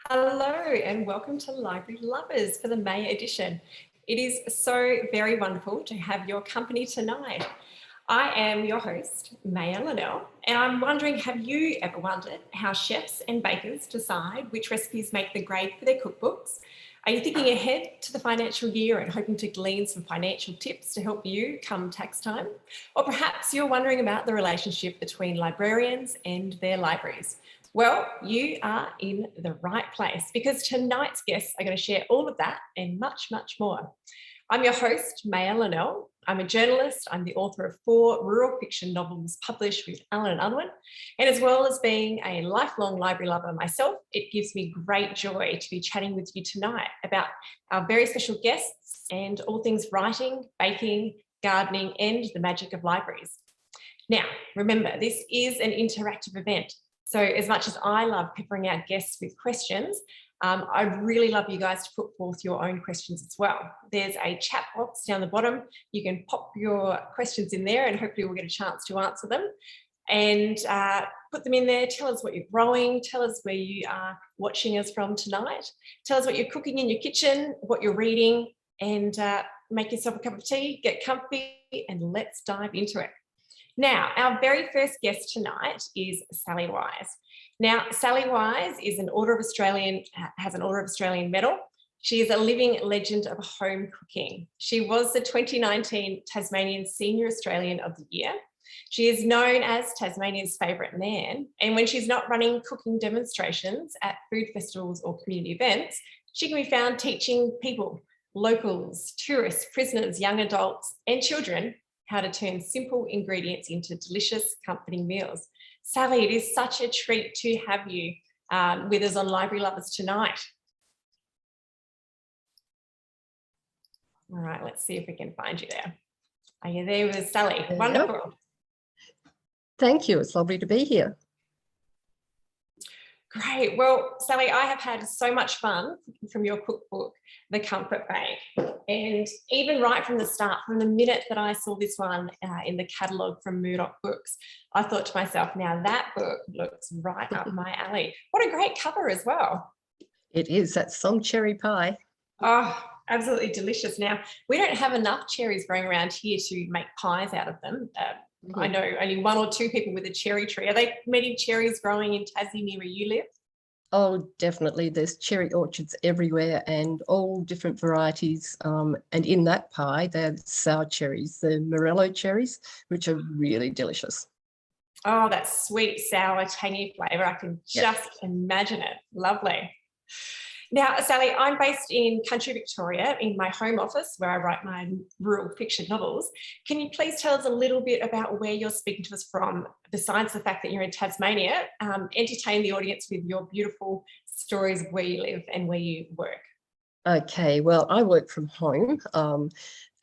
Hello and welcome to Library Lovers for the May edition. It is so very wonderful to have your company tonight. I am your host, Maya Linnell, and I'm wondering, have you ever wondered how chefs and bakers decide which recipes make the grade for their cookbooks? Are you thinking ahead to the financial year and hoping to glean some financial tips to help you come tax time? Or perhaps you're wondering about the relationship between librarians and their libraries. Well, you are in the right place because tonight's guests are going to share all of that and much, much more. I'm your host, Maya Linnell. I'm a journalist. I'm the author of 4 rural fiction novels published with Allen and Unwin. And as well as being a lifelong library lover myself, it gives me great joy to be chatting with you tonight about our very special guests and all things writing, baking, gardening, and the magic of libraries. Now, remember, this is an interactive event. So as much as I love peppering out guests with questions, I'd really love you guys to put forth your own questions as well. There's a chat box down the bottom. You can pop your questions in there and hopefully we'll get a chance to answer them. And put them in there. Tell us what you're growing. Tell us where you are watching us from tonight. Tell us what you're cooking in your kitchen, what you're reading, and make yourself a cup of tea, get comfy, and let's dive into it. Now, our very first guest tonight is Sally Wise. Now, Sally Wise is an has an Order of Australian medal. She is a living legend of home cooking. She was the 2019 Tasmanian Senior Australian of the Year. She is known as Tasmania's favourite man. And when she's not running cooking demonstrations at food festivals or community events, she can be found teaching people, locals, tourists, prisoners, young adults, and children how to turn simple ingredients into delicious, comforting meals. Sally, it is such a treat to have you with us on Library Lovers tonight. All right, let's see if we can find you there. Are you there with Sally? There. Wonderful. Thank you. It's lovely to be here. Great. Well, Sally, I have had so much fun from your cookbook, The Comfort Bake. And even right from the start, from the minute that I saw this one in the catalogue from Murdoch Books, I thought to myself, now that book looks right up my alley. What a great cover as well. It is. That's some cherry pie. Oh, absolutely delicious. Now, we don't have enough cherries growing around here to make pies out of them. I know only 1 or 2 people with a cherry tree. Are there many cherries growing in Tassie near where you live? Oh, definitely. There's cherry orchards everywhere and all different varieties. And in that pie, they're sour cherries, the Morello cherries, which are really delicious. Oh, that sweet, sour, tangy flavour. I can just imagine it. Lovely. Now, Sally, I'm based in country Victoria in my home office where I write my rural fiction novels. Can you please tell us a little bit about where you're speaking to us from, besides the fact that you're in Tasmania? Entertain the audience with your beautiful stories of where you live and where you work. Okay, well, I work from home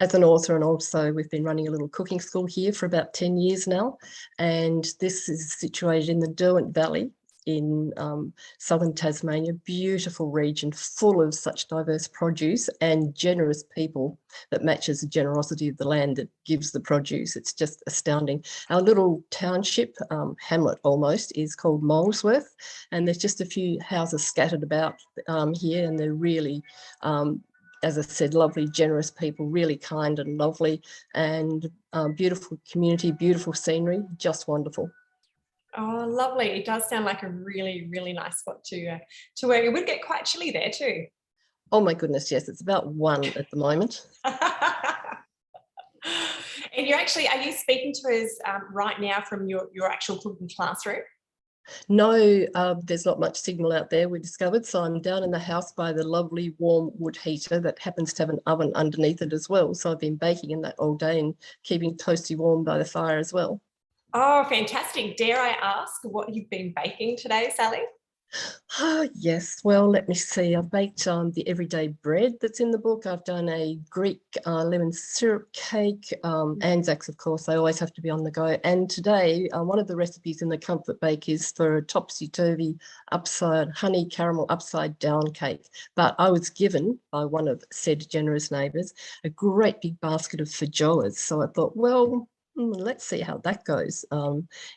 as an author, and also we've been running a little cooking school here for about 10 years now. And this is situated in the Derwent Valley in southern Tasmania, beautiful region full of such diverse produce and generous people that matches the generosity of the land that gives the produce. It's just astounding. Our little township, hamlet almost, is called Molesworth, and there's just a few houses scattered about here, and they're really, as I said, lovely, generous people, really kind and lovely, and beautiful community, beautiful scenery, just wonderful. Oh, lovely. It does sound like a really, really nice spot to work. It would get quite chilly there too. Oh my goodness, yes. It's about 1 at the moment. And are you speaking to us right now from your actual cooking classroom? No, there's not much signal out there, we discovered. So I'm down in the house by the lovely warm wood heater that happens to have an oven underneath it as well. So I've been baking in that all day and keeping toasty warm by the fire as well. Oh, fantastic. Dare I ask what you've been baking today, Sally? Oh, yes. Well, let me see. I've baked the everyday bread that's in the book. I've done a Greek lemon syrup cake, Anzacs, of course. They always have to be on the go. And today, one of the recipes in the Comfort Bake is for a topsy-turvy honey caramel upside down cake. But I was given by one of said generous neighbours a great big basket of feijoas. So I thought, well, let's see how that goes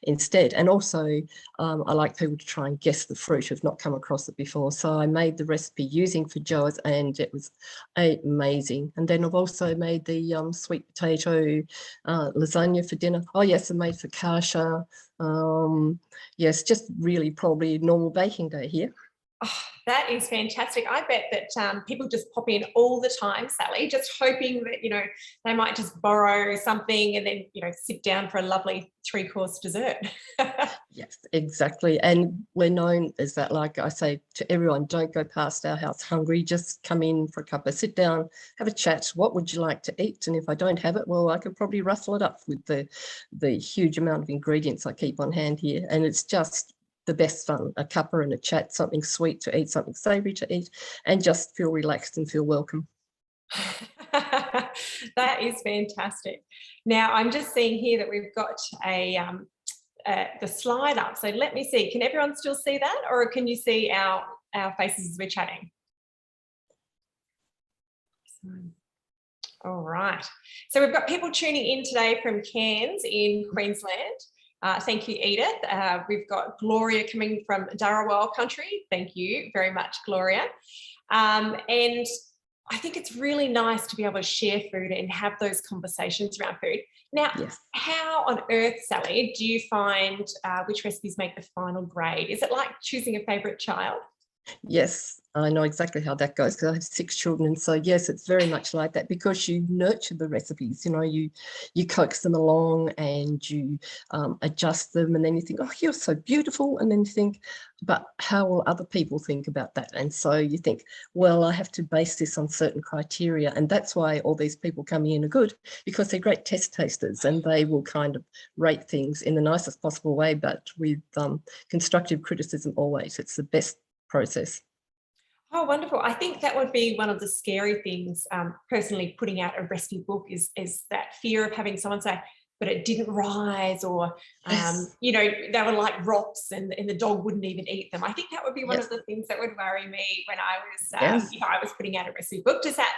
instead. And also, I like people to try and guess the fruit. I've not come across it before. So I made the recipe using feijoas and it was amazing. And then I've also made the sweet potato lasagna for dinner. Oh, yes, I made focaccia. Yes, just really probably a normal baking day here. Oh, that is fantastic. I bet that people just pop in all the time, Sally, just hoping that, they might just borrow something and then, sit down for a lovely 3-course dessert. Yes, exactly. And we're known as that, like I say to everyone, don't go past our house hungry, just come in for a cuppa, sit down, have a chat. What would you like to eat? And if I don't have it, well, I could probably rustle it up with the huge amount of ingredients I keep on hand here. And it's just the best fun, a cuppa and a chat, something sweet to eat, something savoury to eat, and just feel relaxed and feel welcome. That is fantastic. Now, I'm just seeing here that we've got the slide up. So let me see, can everyone still see that, or can you see our faces as we're chatting? All right. So we've got people tuning in today from Cairns in Queensland. Thank you, Edith. We've got Gloria coming from Dharawal country. Thank you very much, Gloria. And I think it's really nice to be able to share food and have those conversations around food. Now, Yes. How on earth, Sally, do you find which recipes make the final grade? Is it like choosing a favourite child? Yes, I know exactly how that goes because I have 6 children. And so yes, it's very much like that because you nurture the recipes, you coax them along and you adjust them, and then you think, oh, you're so beautiful. And then you think, but how will other people think about that? And so you think, well, I have to base this on certain criteria. And that's why all these people coming in are good, because they're great test tasters and they will kind of rate things in the nicest possible way, but with constructive criticism always. It's the best process. Oh, wonderful. I think that would be one of the scary things, personally, putting out a recipe book is that fear of having someone say, but it didn't rise, or, Yes. they were like rocks and the dog wouldn't even eat them. I think that would be one Yes. of the things that would worry me when I was, Yes. I was putting out a recipe book. Does that,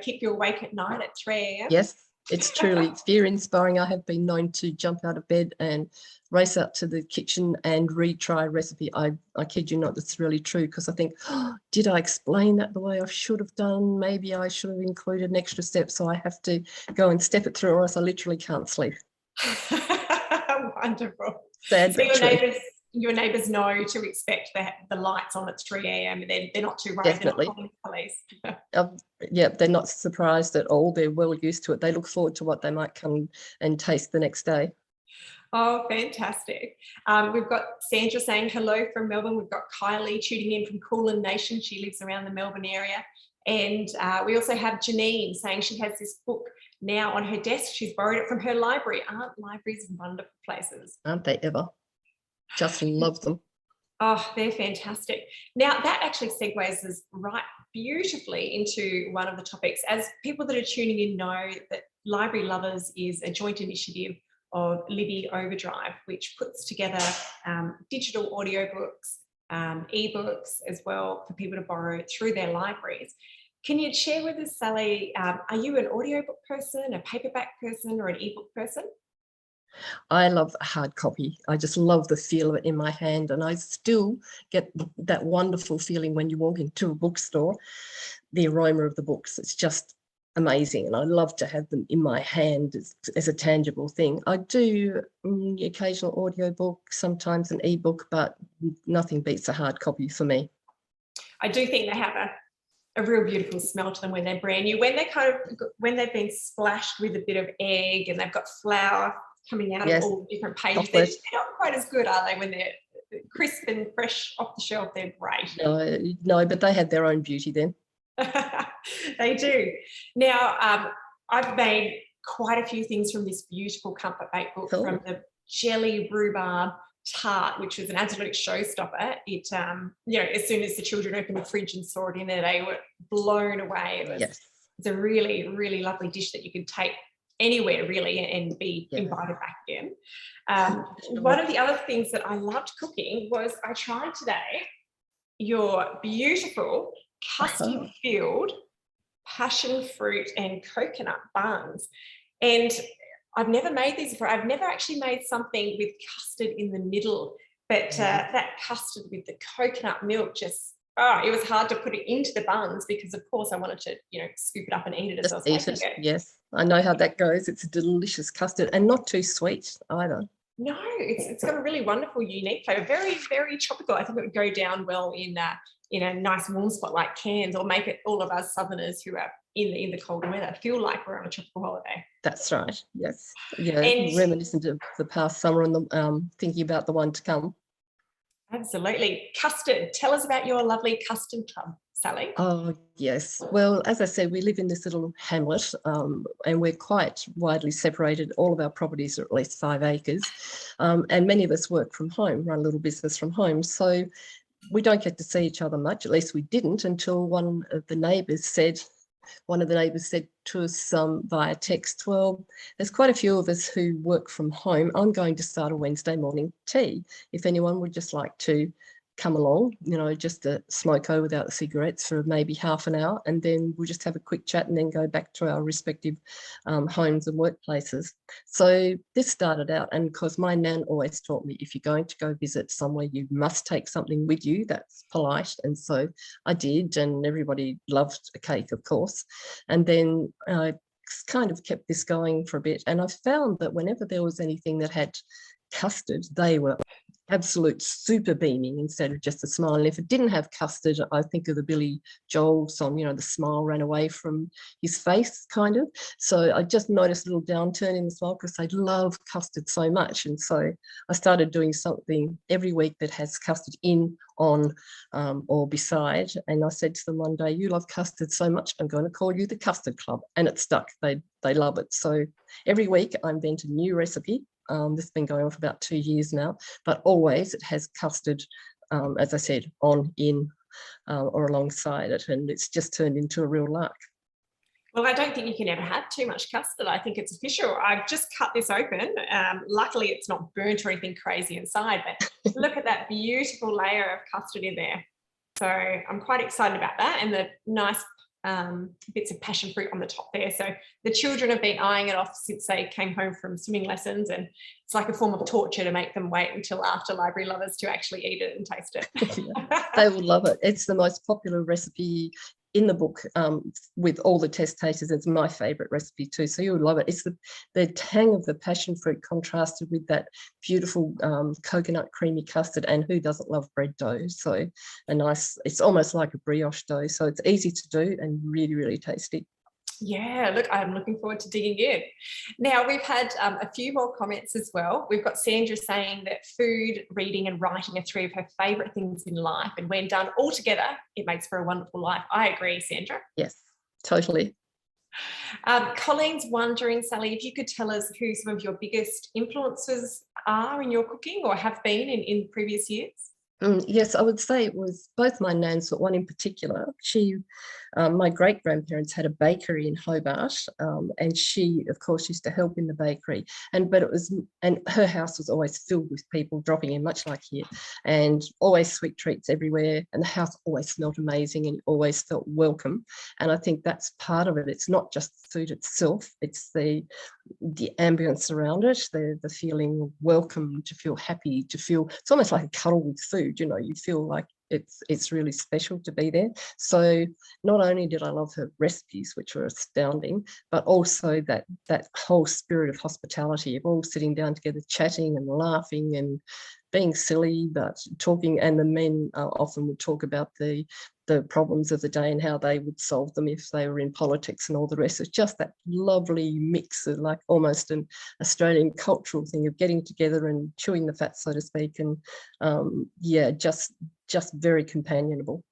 keep you awake at night at 3 a.m.? Yes, it's truly fear inspiring. I have been known to jump out of bed and race out to the kitchen and retry a recipe. I kid you not, that's really true, because I think, oh, did I explain that the way I should have done? Maybe I should have included an extra step. So I have to go and step it through, or else I literally can't sleep. Wonderful. Sad So but true. your neighbours know to expect the lights on at 3 a.m. and they're not too worried. Definitely. They're not calling the police. Yeah, they're not surprised at all. They're well used to it. They look forward to what they might come and taste the next day. Oh, fantastic. We've got Sandra saying hello from Melbourne. We've got Kylie tuning in from Kulin Nation. She lives around the Melbourne area. And we also have Janine saying she has this book now on her desk. She's borrowed it from her library. Aren't libraries wonderful places? Aren't they ever? Just love them. Oh, they're fantastic. Now, that actually segues us right beautifully into one of the topics. As people that are tuning in know, that Library Lovers is a joint initiative of Libby OverDrive, which puts together digital audiobooks, ebooks as well for people to borrow through their libraries. Can you share with us, Sally, are you an audiobook person, a paperback person, or an ebook person? I love hard copy. I just love the feel of it in my hand, and I still get that wonderful feeling when you walk into a bookstore, the aroma of the books. It's just amazing, and I love to have them in my hand as a tangible thing. I do the occasional audiobook, sometimes an ebook, but nothing beats a hard copy for me. I do think they have a real beautiful smell to them when they're brand new. When they've been splashed with a bit of egg and they've got flour coming out of all the different pages, they're not quite as good, are they? When they're crisp and fresh off the shelf, they're great. No, but they have their own beauty then. They do. Now, I've made quite a few things from this beautiful comfort bake book, from the jelly rhubarb tart, which was an absolute showstopper. It, as soon as the children opened the fridge and saw it in there, they were blown away. It's a really, really lovely dish that you can take anywhere really and be invited back again. One of the other things that I loved cooking was I tried today your beautiful custard filled passion fruit and coconut buns. And I've never made these before. I've never actually made something with custard in the middle, but that custard with the coconut milk just, oh, it was hard to put it into the buns because, of course, I wanted to, scoop it up and eat it as I Just was eat making it. it. Yes, I know how that goes. It's a delicious custard and not too sweet either. No, it's got a really wonderful, unique flavour. Very, very tropical. I think it would go down well in a nice warm spot like Cairns, or make it all of us Southerners who are in the colder weather feel like we're on a tropical holiday. That's right. Yes. Yeah. And Reminiscent of the past summer and thinking about the one to come. absolutely. Custard. Tell us about your lovely custard club, Sally. Oh, yes. Well, as I said, we live in this little hamlet and we're quite widely separated. All of our properties are at least 5 acres and many of us work from home, run a little business from home. So we don't get to see each other much. At least we didn't until one of the neighbours said to us via text, well, there's quite a few of us who work from home. I'm going to start a Wednesday morning tea. If anyone would just like to come along, just a smoko without the cigarettes for maybe half an hour, and then we'll just have a quick chat and then go back to our respective homes and workplaces. So this started out, and because my nan always taught me, if you're going to go visit somewhere, you must take something with you. That's polite. And so I did, and everybody loved a cake, of course. And then I kind of kept this going for a bit, and I found that whenever there was anything that had custard, they were absolute super beaming instead of just a smile. And if it didn't have custard, I think of the Billy Joel song, the smile ran away from his face, kind of. So I just noticed a little downturn in the smile because they love custard so much. And so I started doing something every week that has custard in, on, or beside. And I said to them one day, you love custard so much, I'm going to call you the Custard Club. And it stuck. They love it. So every week I invent a new recipe. This has been going on for about 2 years now, but always it has custard, as I said, on, in, or alongside it. And it's just turned into a real lark. Well, I don't think you can ever have too much custard. I think it's official. I've just cut this open. Luckily, it's not burnt or anything crazy inside, but look at that beautiful layer of custard in there. So I'm quite excited about that, and the nice bits of passion fruit on the top there. So the children have been eyeing it off since they came home from swimming lessons, and it's like a form of torture to make them wait until after Library Lovers to actually eat it and taste it. They will love it. It's the most popular recipe in the book with all the test tasters. It's my favourite recipe too, so you'll love it. It's the tang of the passion fruit contrasted with that beautiful coconut creamy custard, and who doesn't love bread dough? So it's almost like a brioche dough, so it's easy to do and really, really tasty. Yeah, look, I'm looking forward to digging in. Now, we've had a few more comments as well. We've got Sandra saying that food, reading and writing are 3 of her favourite things in life, and when done all together, it makes for a wonderful life. I agree, Sandra. Yes, totally. Colleen's wondering, Sally, if you could tell us who some of your biggest influences are in your cooking or have been in previous years. Yes, I would say it was both my nans, but one in particular. My great-grandparents had a bakery in Hobart, and she, of course, used to help in the bakery. And her house was always filled with people dropping in, much like here, and always sweet treats everywhere. And the house always smelled amazing, and you always felt welcome. And I think that's part of it. It's not just the food itself; it's the ambience around it, the feeling welcome, to feel happy, to feel it's almost like a cuddle with food. You feel like it's really special to be there. So not only did I love her recipes, which were astounding, but also that whole spirit of hospitality, of all sitting down together, chatting and laughing and being silly, but talking. And the men often would talk about the problems of the day and how they would solve them if they were in politics and all the rest. It's just that lovely mix of like almost an Australian cultural thing of getting together and chewing the fat, so to speak. And just very companionable.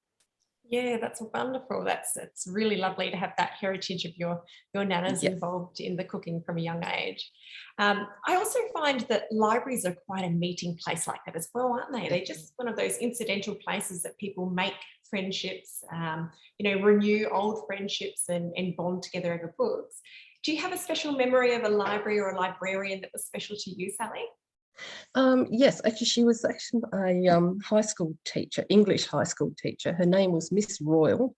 Yeah, that's wonderful. It's really lovely to have that heritage of your nanas involved in the cooking from a young age. I also find that libraries are quite a meeting place like that as well, aren't they? They're just one of those incidental places that people make friendships, renew old friendships and bond together over books. Do you have a special memory of a library or a librarian that was special to you, Sally? Yes, actually, she was actually a high school teacher, English high school teacher. Her name was Miss Royal.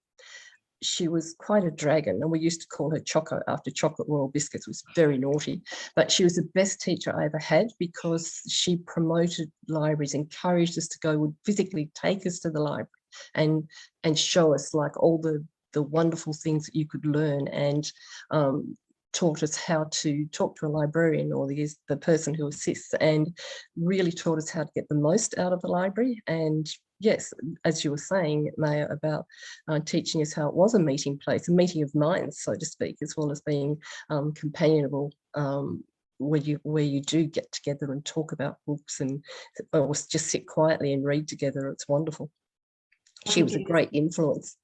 she was quite a dragon, and we used to call her Choco after chocolate royal biscuits. It was very naughty, but she was the best teacher I ever had because she promoted libraries, encouraged us to go, would physically take us to the library and show us like all the wonderful things that you could learn, and taught us how to talk to a librarian or the person who assists, and really taught us how to get the most out of the library. And yes, as you were saying, Maya, about teaching us how it was a meeting place, a meeting of minds, so to speak, as well as being companionable, where you do get together and talk about books and or just sit quietly and read together. It's wonderful. She was a great influence.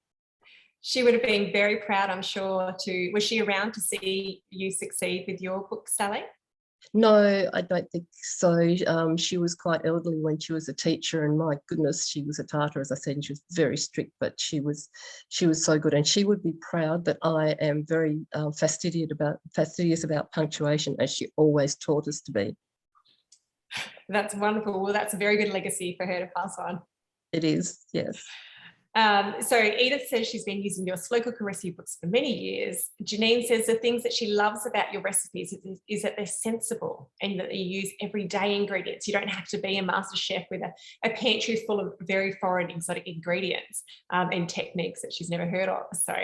She would have been very proud, I'm sure, was she around to see you succeed with your book, Sally? No, I don't think so. She was quite elderly when she was a teacher, and my goodness, she was a Tartar, as I said, and she was very strict, but she was so good. And she would be proud that I am very fastidious about punctuation, as she always taught us to be. That's wonderful. Well, that's a very good legacy for her to pass on. It is, yes. So Edith says she's been using your slow cooker recipe books for many years. Janine says the things that she loves about your recipes is that they're sensible and that you use everyday ingredients. You don't have to be a master chef with a pantry full of very foreign exotic ingredients and techniques that she's never heard of. So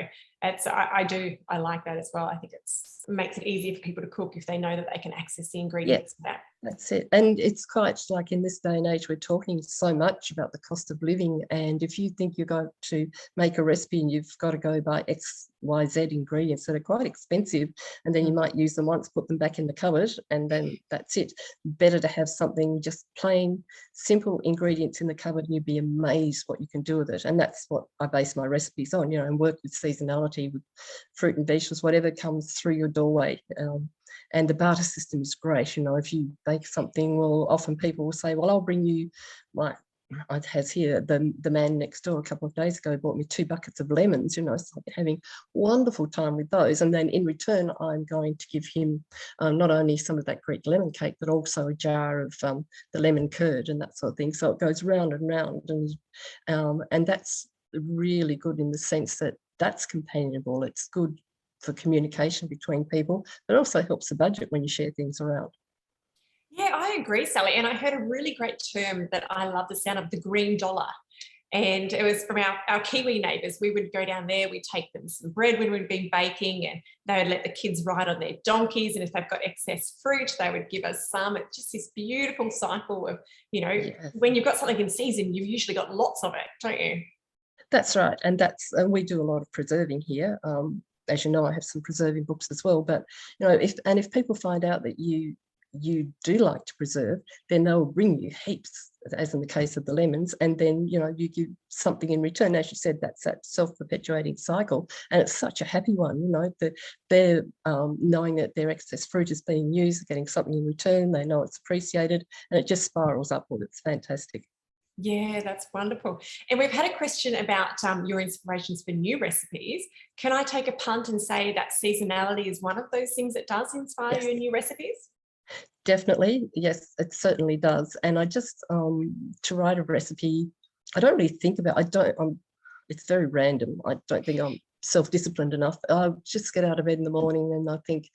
I like that as well. I think it makes it easier for people to cook if they know that they can access the ingredients for that. That's it. And it's quite like in this day and age, we're talking so much about the cost of living. And if you think you're going to make a recipe and you've got to go by X, Y, Z ingredients that are quite expensive, and then you might use them once, put them back in the cupboard, and then that's it. Better to have something just plain, simple ingredients in the cupboard, and you'd be amazed what you can do with it. And that's what I base my recipes on, and work with seasonality, with fruit and vegetables, whatever comes through your doorway. And the barter system is great. If you bake something, well, often people will say, well, I'll bring you I has here, the man next door a couple of days ago bought me 2 buckets of lemons, so having wonderful time with those. And then in return, I'm going to give him not only some of that Greek lemon cake, but also a jar of the lemon curd and that sort of thing. So it goes round and round. And that's really good in the sense that that's companionable. It's good for communication between people, but also helps the budget when you share things around. Yeah, I agree, Sally. And I heard a really great term that I love the sound of, the green dollar. And it was from our Kiwi neighbours. We would go down there, we'd take them some bread when we'd been baking, and they would let the kids ride on their donkeys. And if they've got excess fruit, they would give us some. It's just this beautiful cycle of, when you've got something in season, you've usually got lots of it, don't you? That's right. And we do a lot of preserving here. As you know, I have some preserving books as well. But if people find out that you do like to preserve, then they'll bring you heaps, as in the case of the lemons, and then you give something in return. As you said, that's that self-perpetuating cycle, and it's such a happy one. They're knowing that their excess fruit is being used, getting something in return. They know it's appreciated, and it just spirals upward. It's fantastic. Yeah, that's wonderful. And we've had a question about your inspirations for new recipes. Can I take a punt and say that seasonality is one of those things that does inspire you in new recipes? Definitely. Yes, it certainly does. And I just, to write a recipe, I don't really think about, it's very random. I don't think I'm self-disciplined enough. I just get out of bed in the morning and I think,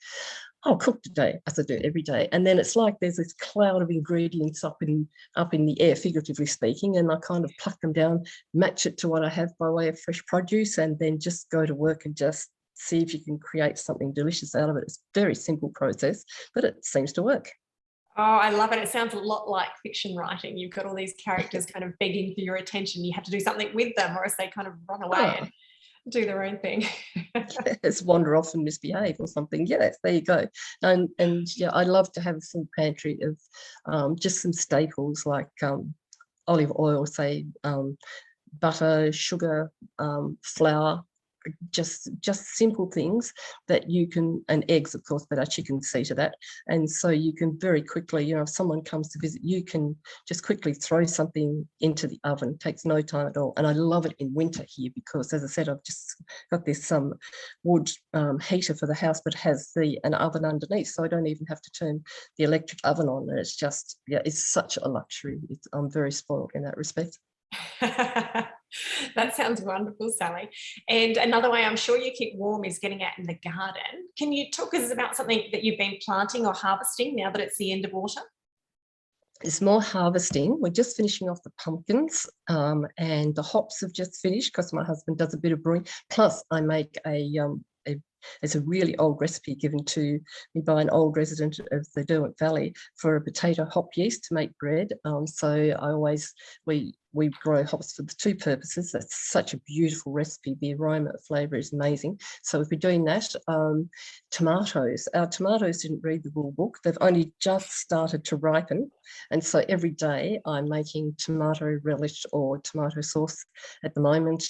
I'll cook today, as I do every day. And then it's like there's this cloud of ingredients up in the air, figuratively speaking, and I kind of pluck them down, match it to what I have by way of fresh produce, and then just go to work and just see if you can create something delicious out of it. It's a very simple process, but it seems to work. Oh, I love it. It sounds a lot like fiction writing. You've got all these characters kind of begging for your attention. You have to do something with them, or else they kind of run away and do their own thing. Yes, wander off and misbehave or something. Yes, there you go. And yeah, I love to have a full pantry of just some staples like olive oil, say butter, sugar, flour, just simple things that you can, and eggs, of course, but our chickens see to that. And so you can very quickly, if someone comes to visit, you can just quickly throw something into the oven. It takes no time at all. And I love it in winter here because, as I said, I've just got this wood heater for the house, but it has an oven underneath, so I don't even have to turn the electric oven on. And it's just, it's such a luxury. I'm very spoiled in that respect. That sounds wonderful, Sally. And another way I'm sure you keep warm is getting out in the garden. Can you talk us about something that you've been planting or harvesting now that it's the end of autumn? It's more harvesting. We're just finishing off the pumpkins, and the hops have just finished because my husband does a bit of brewing. Plus, I make it's a really old recipe given to me by an old resident of the Derwent Valley for a potato hop yeast to make bread. So I always we grow hops for the two purposes. That's such a beautiful recipe. The aroma flavour is amazing. So we've been doing that. Tomatoes. Our tomatoes didn't read the rule book. They've only just started to ripen. And so every day I'm making tomato relish or tomato sauce at the moment.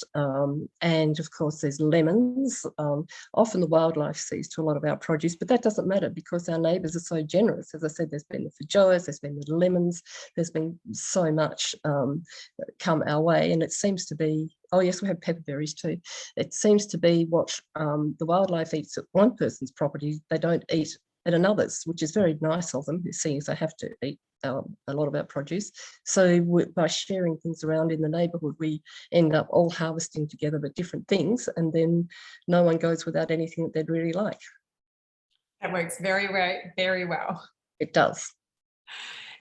And of course there's lemons. Often the wildlife sees to a lot of our produce, but that doesn't matter because our neighbours are so generous. As I said, there's been the feijoas, there's been the lemons, there's been so much come our way, and it seems to be, oh yes, we have pepperberries too. It seems to be what the wildlife eats at one person's property, they don't eat at another's, which is very nice of them, seeing as they have to eat a lot of our produce. So by sharing things around in the neighbourhood, we end up all harvesting together but different things, and then no one goes without anything that they'd really like. That works very, very, very well. It does.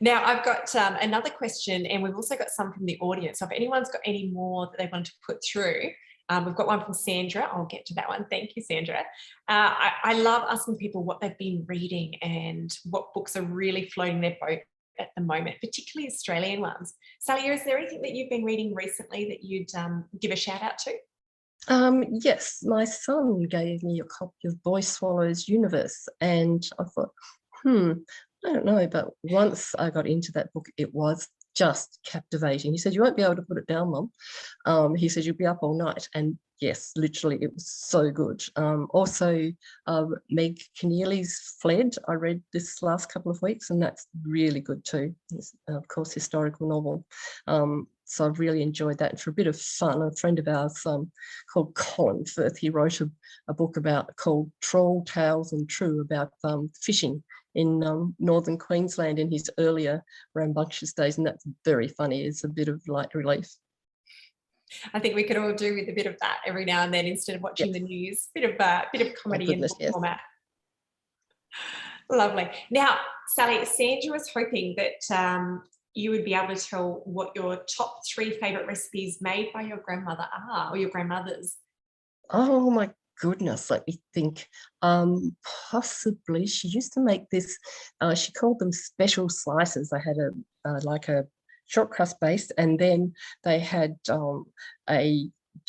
Now, I've got another question, and we've also got some from the audience. So if anyone's got any more that they want to put through, we've got one from Sandra. I'll get to that one. Thank you, Sandra. I love asking people what they've been reading and what books are really floating their boat at the moment, particularly Australian ones. Sally, is there anything that you've been reading recently that you'd give a shout out to? Yes, my son gave me a copy of Boy Swallow's Universe, and I thought, I don't know, but once I got into that book, it was just captivating. He said, "You won't be able to put it down, Mum." He said, "You'll be up all night." And yes, literally, it was so good. Also, Meg Keneally's Fled, I read this last couple of weeks, and that's really good too. It's, of course, historical novel. So I've really enjoyed that. And for a bit of fun, a friend of ours called Colin Firth, he wrote a book called Trawl, Tales and True about fishing in northern Queensland in his earlier rambunctious days, and that's very funny. It's a bit of light relief. I think we could all do with a bit of that every now and then instead of watching the news. Bit of comedy in book format. Lovely. Now, Sally, Sandra was hoping that you would be able to tell what your top 3 favourite recipes made by your grandmother are, or your grandmothers. Oh my goodness, let me think. Possibly she used to make this, she called them special slices. They had like a short crust base, and then they had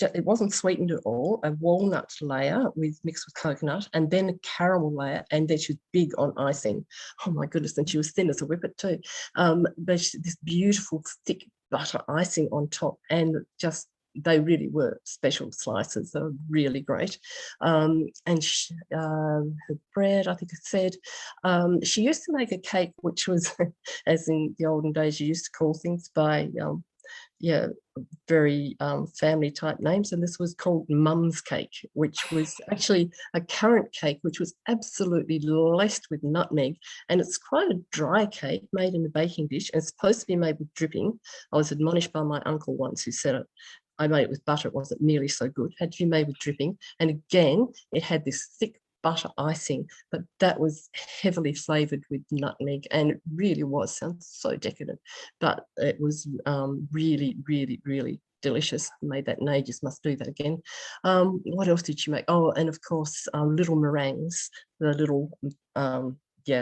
it wasn't sweetened at all, a walnut layer mixed with coconut, and then a caramel layer, and then she was big on icing. Oh my goodness, and she was thin as a whippet too. But this beautiful thick butter icing on top, and just they really were special slices. They were really great. And her bread, I think it said, she used to make a cake which was, as in the olden days, you used to call things by very family type names, and this was called Mum's Cake, which was actually a currant cake which was absolutely laced with nutmeg, and it's quite a dry cake made in a baking dish, and it's supposed to be made with dripping. I was admonished by my uncle once who said it. I made it with butter, it wasn't nearly so good. Had to be made with dripping, and again it had this thick butter icing, but that was heavily flavoured with nutmeg, and it really sounds so decadent, but it was really, really, really delicious. I made that in ages, must do that again. What else did she make? Oh, and of course, little meringues, the little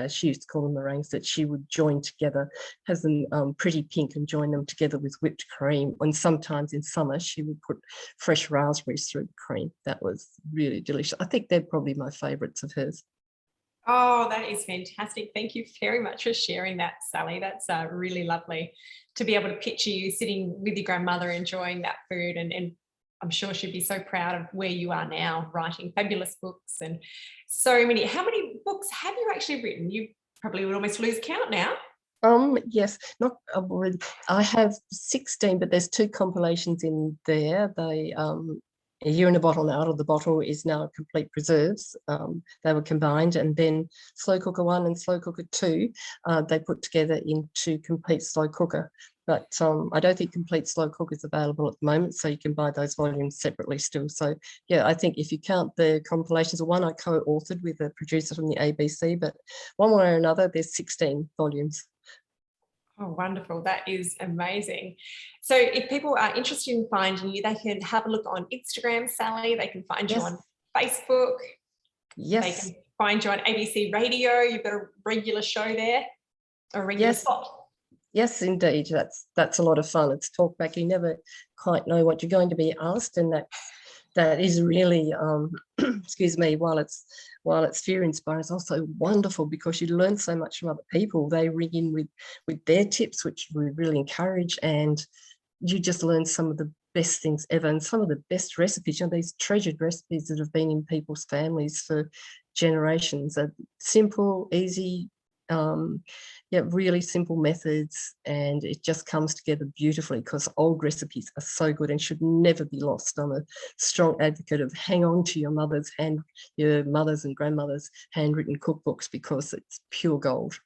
she used to call them meringues, that she would join together, has them pretty pink, and join them together with whipped cream. And sometimes in summer, she would put fresh raspberries through the cream. That was really delicious. I think they're probably my favourites of hers. Oh, that is fantastic. Thank you very much for sharing that, Sally. That's really lovely to be able to picture you sitting with your grandmother enjoying that food, and I'm sure she'd be so proud of where you are now, writing fabulous books and so many. How many books have you actually written? You probably would almost lose count now. Yes, not I have 16, but there's 2 compilations in there. They a year in a bottle and out of the bottle is now complete preserves. They were combined, and then slow cooker 1 and slow cooker 2, they put together into complete slow cooker. But I don't think complete slow cooker is available at the moment, so you can buy those volumes separately still. So yeah, I think if you count the compilations, one I co-authored with a producer from the ABC, but one way or another, there's 16 volumes. Oh, wonderful. That is amazing. So if people are interested in finding you, they can have a look on Instagram, Sally. They can find you on Facebook. Yes. They can find you on ABC Radio. You've got a regular show there, a regular spot. Yes, indeed. That's a lot of fun. It's talk back. You never quite know what you're going to be asked, and that is really, excuse me, while it's fear inspiring, it's also wonderful because you learn so much from other people. They ring in with their tips, which we really encourage, and you just learn some of the best things ever and some of the best recipes. You know, these treasured recipes that have been in people's families for generations are simple, easy, really simple methods, and it just comes together beautifully because old recipes are so good and should never be lost. I'm a strong advocate of hang on to your mother's and grandmother's handwritten cookbooks because it's pure gold.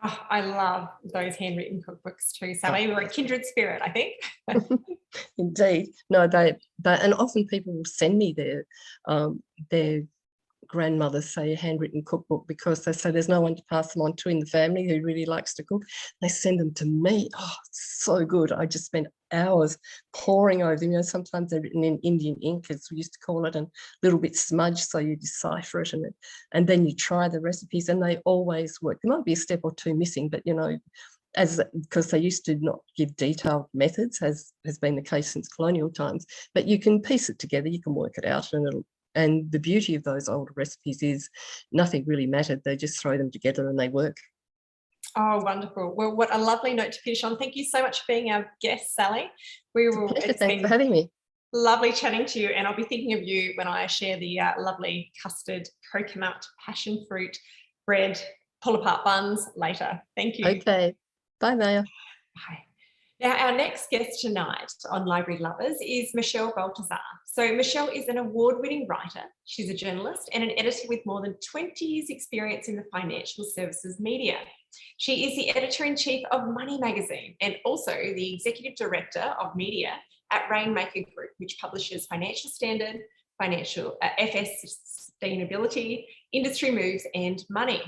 Oh, I love those handwritten cookbooks too, Sally. We're a kindred spirit, I think. Indeed. No, they and often people will send me their grandmothers, say, a handwritten cookbook because they say there's no one to pass them on to in the family who really likes to cook. They send them to me. Oh, it's so good. I just spent hours poring over them. You know, sometimes they're written in Indian ink, as we used to call it, and a little bit smudged, so you decipher it, and then you try the recipes, and they always work. There might be a step or two missing, but you know, because they used to not give detailed methods, as has been the case since colonial times, but you can piece it together, you can work it out, and the beauty of those older recipes is nothing really mattered. They just throw them together and they work. Oh, wonderful. Well, what a lovely note to finish on. Thank you so much for being our guest, Sally. It's Thanks for having me. Lovely chatting to you, and I'll be thinking of you when I share the lovely custard, coconut, passion fruit, bread, pull apart buns later. Thank you. Okay. Bye, Maya. Bye. Now, our next guest tonight on Library Lovers is Michelle Baltazar. So Michelle is an award-winning writer. She's a journalist and an editor with more than 20 years' experience in the financial services media. She is the editor-in-chief of Money magazine and also the executive director of media at Rainmaker Group, which publishes Financial Standard, FS Sustainability, Industry Moves and Money.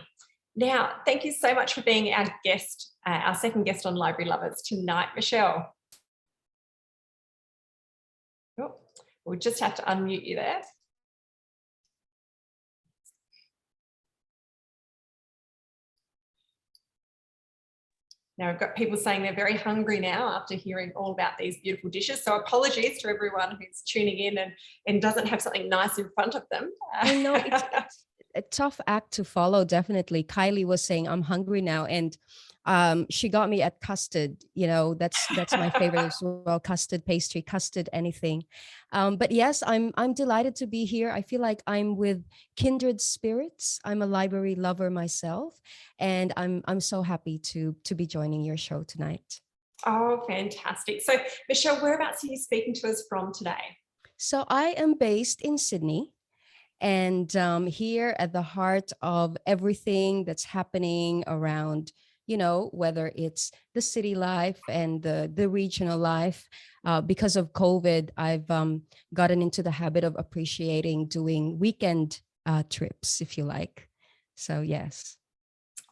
Now, thank you so much for being our guest, our second guest on Library Lovers tonight, Michelle. Oh, we'll just have to unmute you there. Now, I've got people saying they're very hungry now after hearing all about these beautiful dishes. So apologies to everyone who's tuning in and doesn't have something nice in front of them. I know it's a tough act to follow, definitely. Kylie was saying, I'm hungry now. And she got me at custard. You know, that's my favorite as well. Custard pastry, custard, anything. But yes, I'm delighted to be here. I feel like I'm with kindred spirits. I'm a library lover myself, and I'm so happy to be joining your show tonight. Oh, fantastic. So Michelle, whereabouts are you speaking to us from today? So I am based in Sydney. And here at the heart of everything that's happening around, you know, whether it's the city life and the regional life, because of COVID, I've gotten into the habit of appreciating doing weekend trips, if you like. So, yes.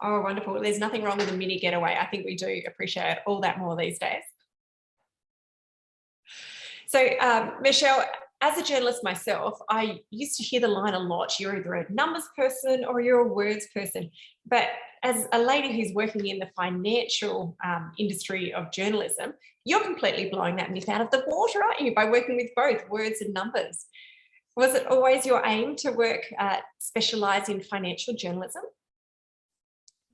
Oh, wonderful. There's nothing wrong with a mini getaway. I think we do appreciate all that more these days. So, Michelle, as a journalist myself, I used to hear the line a lot, you're either a numbers person or you're a words person. But as a lady who's working in the financial industry of journalism, you're completely blowing that myth out of the water, aren't you, by working with both words and numbers? Was it always your aim to work, specialise in financial journalism?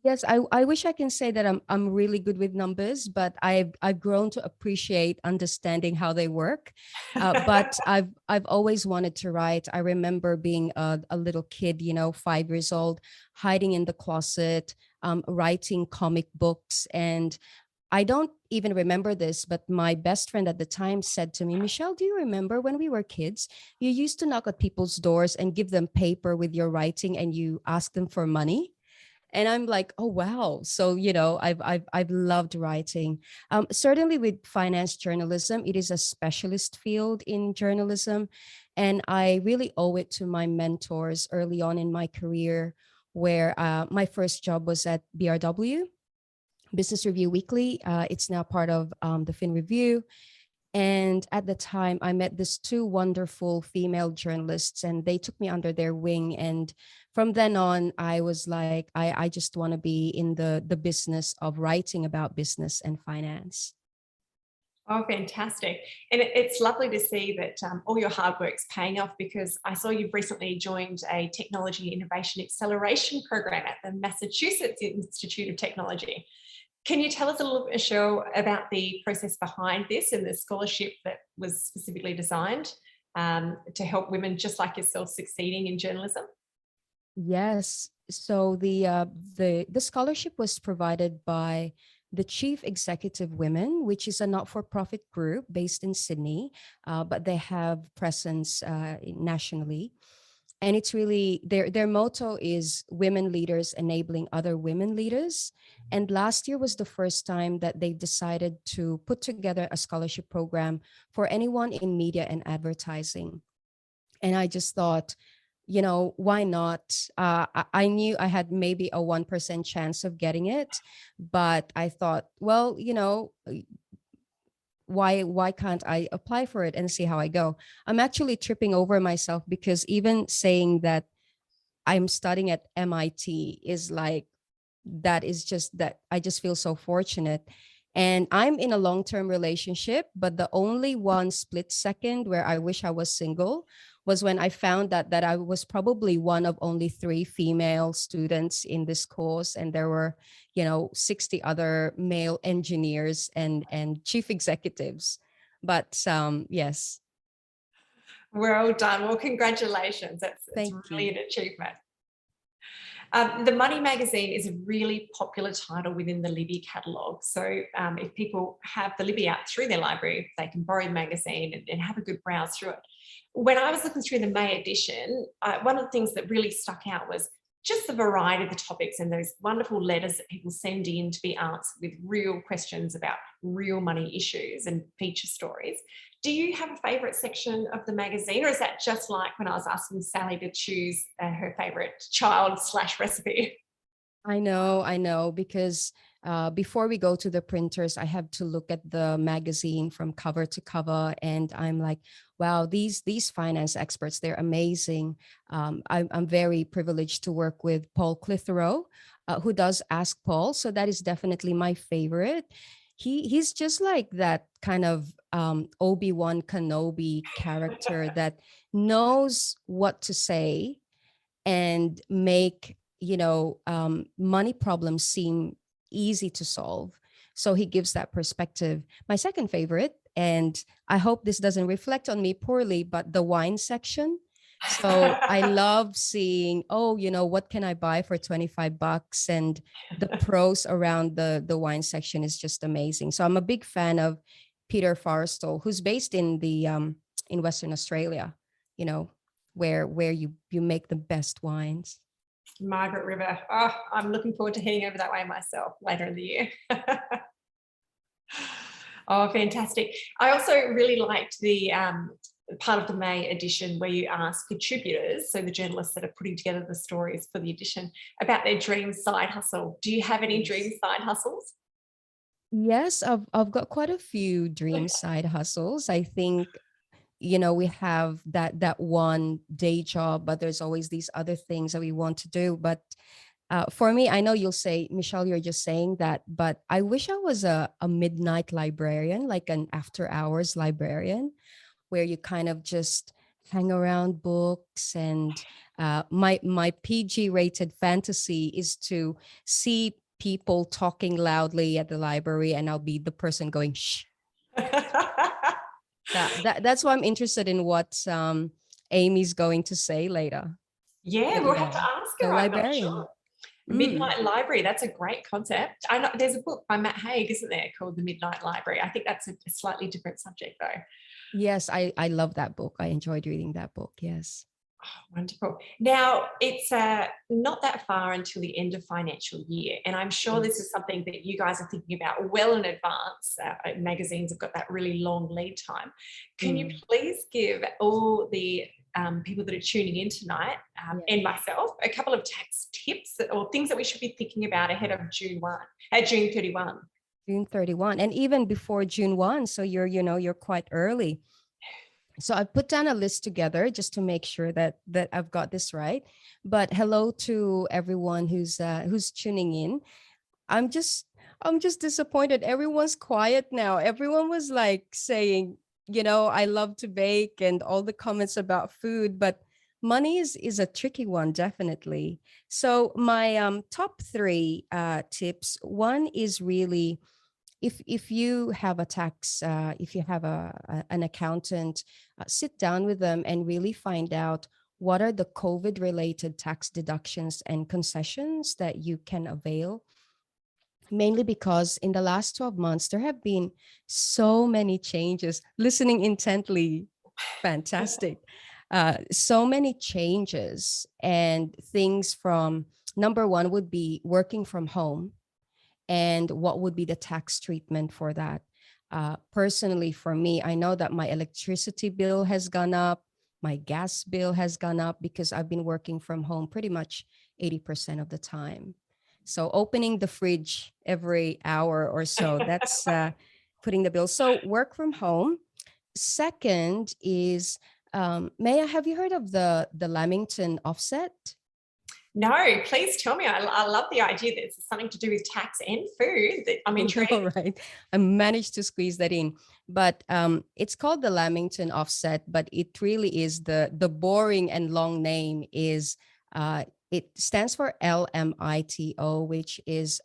Yes, I wish I can say that I'm really good with numbers, but I've grown to appreciate understanding how they work. But I've always wanted to write. I remember being a little kid, you know, 5 years old, hiding in the closet, writing comic books, and I don't even remember this, but my best friend at the time said to me, Michelle, do you remember when we were kids, you used to knock at people's doors and give them paper with your writing and you ask them for money? And I'm like, oh wow. So I've loved writing. Certainly with finance journalism, it is a specialist field in journalism, and I really owe it to my mentors early on in my career, where my first job was at BRW, Business Review Weekly. It's now part of the Fin Review. And at the time, I met these two wonderful female journalists, and they took me under their wing. And from then on, I was like, I just want to be in the business of writing about business and finance. Oh, fantastic. And it's lovely to see that all your hard work's paying off, because I saw you've recently joined a Technology Innovation Acceleration Program at the Massachusetts Institute of Technology. Can you tell us a little bit, Michelle, about the process behind this and the scholarship that was specifically designed to help women just like yourself succeeding in journalism? Yes. So the scholarship was provided by the Chief Executive Women, which is a not-for-profit group based in Sydney, but they have presence nationally. And it's really their motto is women leaders enabling other women leaders. And last year was the first time that they decided to put together a scholarship program for anyone in media and advertising. And I just thought, why not? I knew I had maybe a 1% chance of getting it, but I thought, well, why can't I apply for it and see how I go? I'm actually tripping over myself, because even saying that I'm studying at MIT is like, that is just that I just feel so fortunate. And I'm in a long-term relationship, but the only one split second where I wish I was single was when I found that I was probably one of only 3 female students in this course, and there were 60 other male engineers and chief executives. But yes. Well done. Well, congratulations. It's really an achievement. The Money magazine is a really popular title within the Libby catalogue. So if people have the Libby app through their library, they can borrow the magazine and have a good browse through it. When I was looking through the May edition, one of the things that really stuck out was just the variety of the topics and those wonderful letters that people send in to be answered with real questions about real money issues and feature stories. Do you have a favourite section of the magazine, or is that just like when I was asking Sally to choose her favourite child/recipe? I know, because before we go to the printers, I have to look at the magazine from cover to cover, and I'm like, wow, these finance experts, they're amazing. I'm very privileged to work with Paul Clitheroe, who does Ask Paul, so that is definitely my favorite. He's just like that kind of Obi-Wan Kenobi character that knows what to say and make money problems seem easy to solve. So he gives that perspective. My second favorite, and I hope this doesn't reflect on me poorly, but the wine section. So I love seeing, what can I buy for $25? And the pros around the wine section is just amazing. So I'm a big fan of Peter Forrestal, who's based in in Western Australia, where you make the best wines. Margaret River. Oh, I'm looking forward to heading over that way myself later in the year. Oh, fantastic. I also really liked the part of the May edition where you ask contributors, so the journalists that are putting together the stories for the edition, about their dream side hustle. Do you have any dream side hustles? Yes, I've got quite a few dream side hustles. I think we have that one day job, but there's always these other things that we want to do. But for me, I know you'll say, Michelle, you're just saying that, but I wish I was a midnight librarian, like an after hours librarian, where you kind of just hang around books. And my PG rated fantasy is to see people talking loudly at the library, and I'll be the person going, shh. That's why I'm interested in what Amy's going to say later. Yeah, we'll have to ask her. The I'm not librarian. sure. The Midnight Library, that's a great concept. I know there's a book by Matt Haig, isn't there, called The Midnight Library? I think that's a slightly different subject though. Yes, I love that book. I enjoyed reading that book. Yes. Oh, wonderful. Now, it's not that far until the end of financial year, and I'm sure this is something that you guys are thinking about well in advance. Magazines have got that really long lead time. Can you please give all the people that are tuning in tonight and myself a couple of tax tips or things that we should be thinking about ahead of June 31? June 31, and even before June 1. So you're quite early. So I put down a list together just to make sure that I've got this right. But hello to everyone who's tuning in. I'm just disappointed. Everyone's quiet now. Everyone was like saying, I love to bake and all the comments about food, but money is a tricky one, definitely. So my top three tips. One is really, if you have a tax, if you have an accountant, sit down with them and really find out what are the COVID related tax deductions and concessions that you can avail. Mainly because in the last 12 months, there have been so many changes. Listening intently, fantastic. So many changes and things from, number one would be working from home. And what would be the tax treatment for that? Personally, for me, I know that my electricity bill has gone up, my gas bill has gone up because I've been working from home pretty much 80% of the time. So opening the fridge every hour or so, that's putting the bill. So work from home. Second is, Maya, have you heard of the Lamington Offset? No, please tell me. I love the idea that it's something to do with tax and food. I'm intrigued. All right. I managed to squeeze that in. But it's called the Lamington Offset, but it really is the boring and long name is it stands for LMITO, which is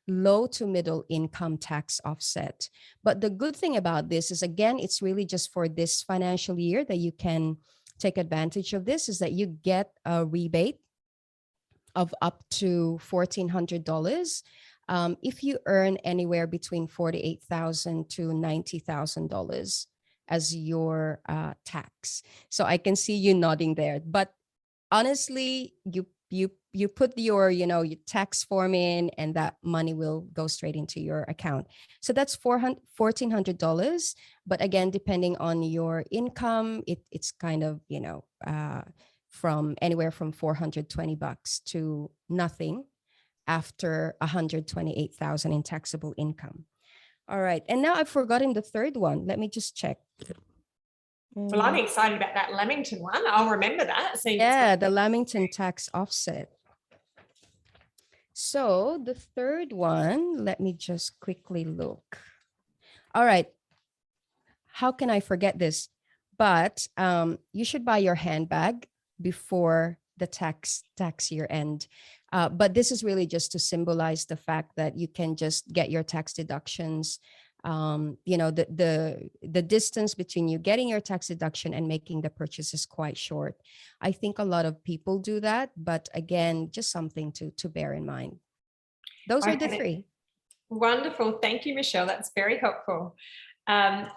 low to middle income tax offset. But the good thing about this is, again, it's really just for this financial year that you can take advantage of this, is that you get a rebate of up to $1,400 if you earn anywhere between $48,000 to $90,000 as your tax. So I can see you nodding there. But honestly, you put your tax form in, and that money will go straight into your account. So that's $1,400. But again, depending on your income, it's kind of from anywhere from $420 to nothing after $128,000 in taxable income. All right, and now I've forgotten the third one. Let me just check. Well, I'm excited about that Lamington one. I'll remember that. Yeah, the Lamington Tax Offset. So the third one, let me just quickly look. All right, how can I forget this? But you should buy your handbag before the tax year end. But this is really just to symbolize the fact that you can just get your tax deductions. The distance between you getting your tax deduction and making the purchase is quite short. I think a lot of people do that, but again, just something to bear in mind. Those are the three. Wonderful. Thank you, Michelle. That's very helpful. I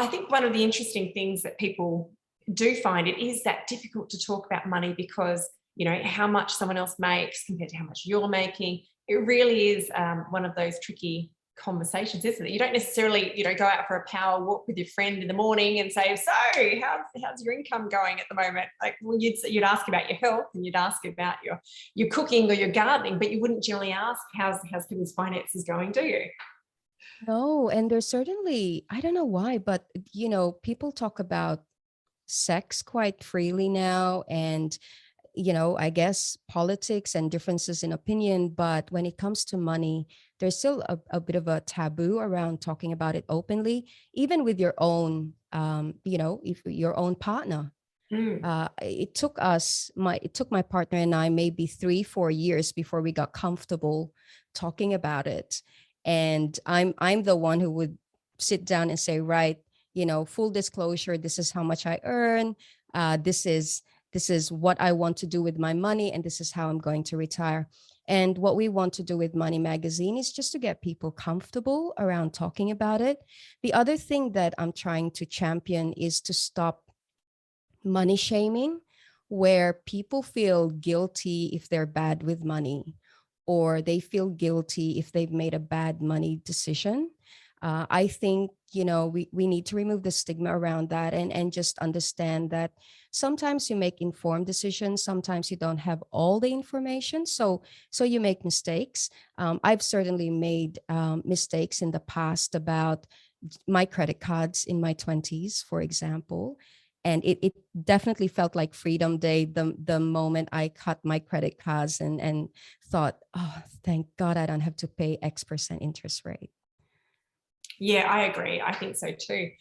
think one of the interesting things that people do find, it is that difficult to talk about money because, how much someone else makes compared to how much you're making. It really is one of those tricky conversations, isn't it? You don't necessarily, go out for a power walk with your friend in the morning and say, so how's your income going at the moment? Like, well, you'd ask about your health and you'd ask about your cooking or your gardening, but you wouldn't generally ask how's people's finances going, do you? No, and there's certainly, I don't know why, but people talk about sex quite freely now, and I guess politics and differences in opinion, but when it comes to money, there's still a bit of a taboo around talking about it openly, even with your own if your own partner. It took my partner and I maybe 3-4 years before we got comfortable talking about it. And I'm the one who would sit down and say, right, full disclosure, this is how much I earn. This is what I want to do with my money, and this is how I'm going to retire. And what we want to do with Money Magazine is just to get people comfortable around talking about it. The other thing that I'm trying to champion is to stop money shaming, where people feel guilty if they're bad with money, or they feel guilty if they've made a bad money decision. I think, we need to remove the stigma around that, and just understand that sometimes you make informed decisions, sometimes you don't have all the information. So you make mistakes. I've certainly made mistakes in the past about my credit cards in my 20s, for example. And it definitely felt like Freedom Day the moment I cut my credit cards and thought, oh, thank God I don't have to pay X% interest rate. Yeah, I agree. I think so too.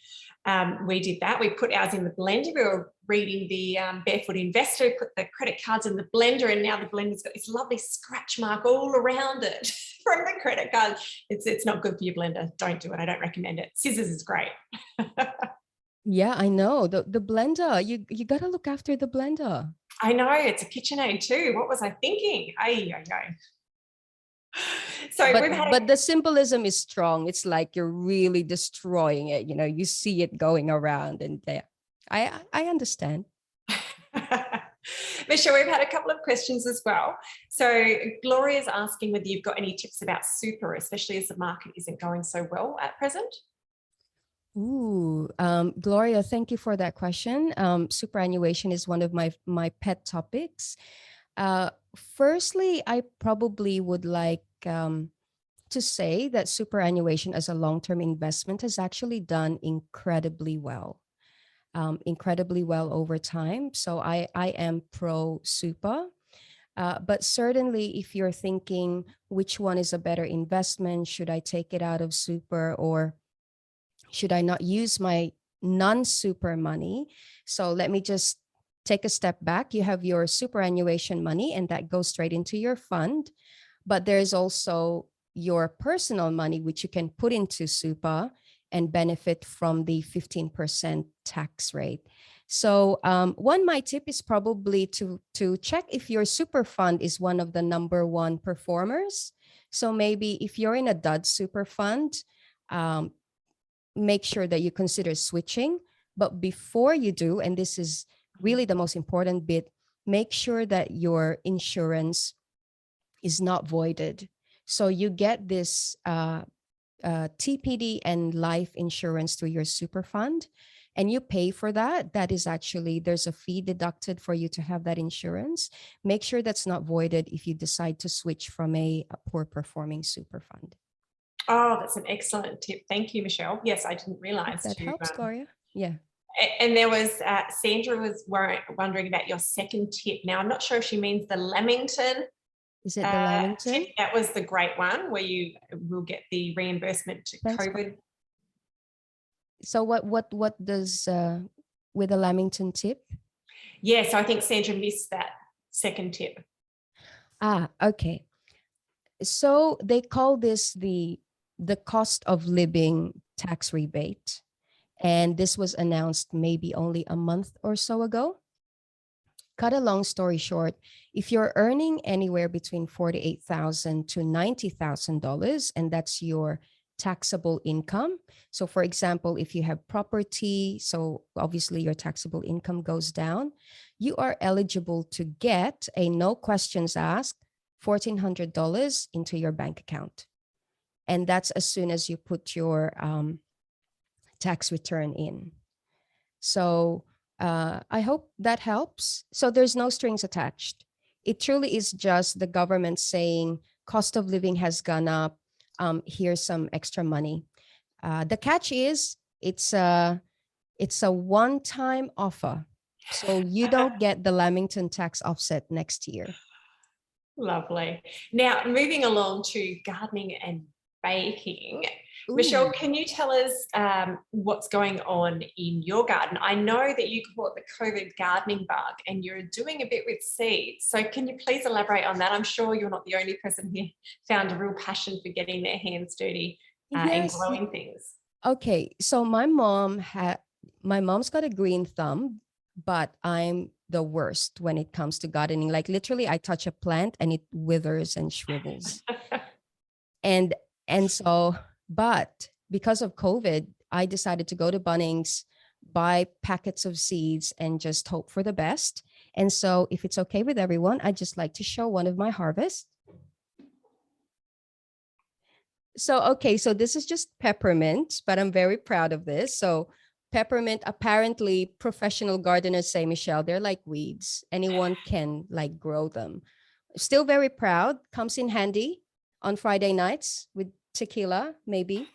We did that. We put ours in the blender. We were reading the Barefoot Investor, put the credit cards in the blender, and now the blender's got this lovely scratch mark all around it from the credit card. It's not good for your blender. Don't do it. I don't recommend it. Scissors is great. Yeah, I know. The blender, you got to look after the blender. I know, it's a KitchenAid too. What was I thinking? Ay. So but the symbolism is strong. It's like you're really destroying it. You see it going around, and I understand. Michelle, we've had a couple of questions as well. So Gloria's asking whether you've got any tips about super, especially as the market isn't going so well at present. Ooh, Gloria, thank you for that question. Superannuation is one of my pet topics. Firstly, I probably would like to say that superannuation as a long-term investment has actually done incredibly well over time. So I am pro super. But certainly, if you're thinking which one is a better investment, should I take it out of super, or should I not use my non-super money? So let me just take a step back. You have your superannuation money, and that goes straight into your fund. But there's also your personal money, which you can put into super and benefit from the 15% tax rate. So my tip is probably to check if your super fund is one of the number one performers. So maybe if you're in a dud super fund, make sure that you consider switching. But before you do, and this is really the most important bit, make sure that your insurance is not voided. So you get this TPD and life insurance through your super fund, and you pay for that. That is actually, there's a fee deducted for you to have that insurance. Make sure that's not voided if you decide to switch from a poor performing super fund. Oh, that's an excellent tip. Thank you, Michelle. Yes, I didn't realize. That helps, Gloria. Yeah. And there was, Sandra was wondering about your second tip. Now, I'm not sure if she means the Lamington. Is it the Lamington? Tip. That was the great one where you will get the reimbursement to COVID. So what does, with the Lamington tip? Yeah, so I think Sandra missed that second tip. Okay. So they call this the cost of living tax rebate. And this was announced maybe only a month or so ago. Cut a long story short, if you're earning anywhere between $48,000 to $90,000, and that's your taxable income. So for example, if you have property, so obviously your taxable income goes down, you are eligible to get a no questions asked $1,400 into your bank account. And that's as soon as you put your tax return in. So I hope that helps. So there's no strings attached. It truly is just the government saying cost of living has gone up. Here's some extra money. The catch is it's a one-time offer. So you don't get the Lamington Tax Offset next year. Lovely. Now, moving along to gardening and baking. Ooh. Michelle, can you tell us what's going on in your garden? I know that you caught the COVID gardening bug and you're doing a bit with seeds. So can you please elaborate on that? I'm sure you're not the only person who found a real passion for getting their hands dirty and growing things. Okay, so my mom's got a green thumb, but I'm the worst when it comes to gardening. Like literally I touch a plant and it withers and shrivels. And so, but because of COVID, I decided to go to Bunnings, buy packets of seeds and just hope for the best. And so if it's okay with everyone, I'd just like to show one of my harvests. So, okay, so this is just peppermint, but I'm very proud of this. So peppermint, apparently professional gardeners say, Michelle, they're like weeds. Anyone can like grow them. Still very proud, comes in handy on Friday nights with tequila, maybe.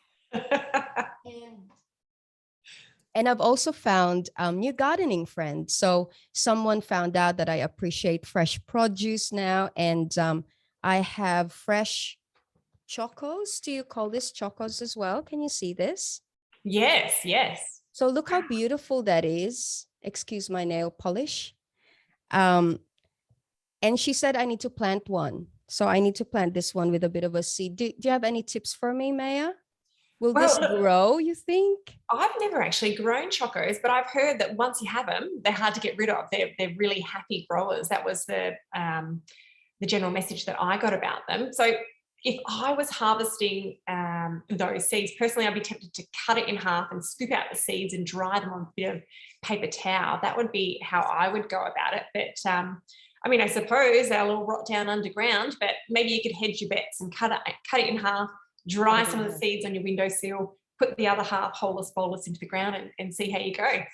And I've also found new gardening friends. So someone found out that I appreciate fresh produce now. And I have fresh chocos. Do you call this chocos as well? Can you see this? Yes, yes. So look how beautiful that is. Excuse my nail polish. And she said I need to plant one. So I need to plant this one with a bit of a seed. Do you have any tips for me, Maya? Will this grow, you think? I've never actually grown chocos, but I've heard that once you have them, they're hard to get rid of. They're really happy growers. That was the general message that I got about them. So if I was harvesting those seeds, personally, I'd be tempted to cut it in half and scoop out the seeds and dry them on a bit of paper towel. That would be how I would go about it. But I mean, I suppose they'll all rot down underground, but maybe you could hedge your bets and cut it in half, dry some of the seeds on your windowsill, put the other half holeless bolus into the ground and see how you go.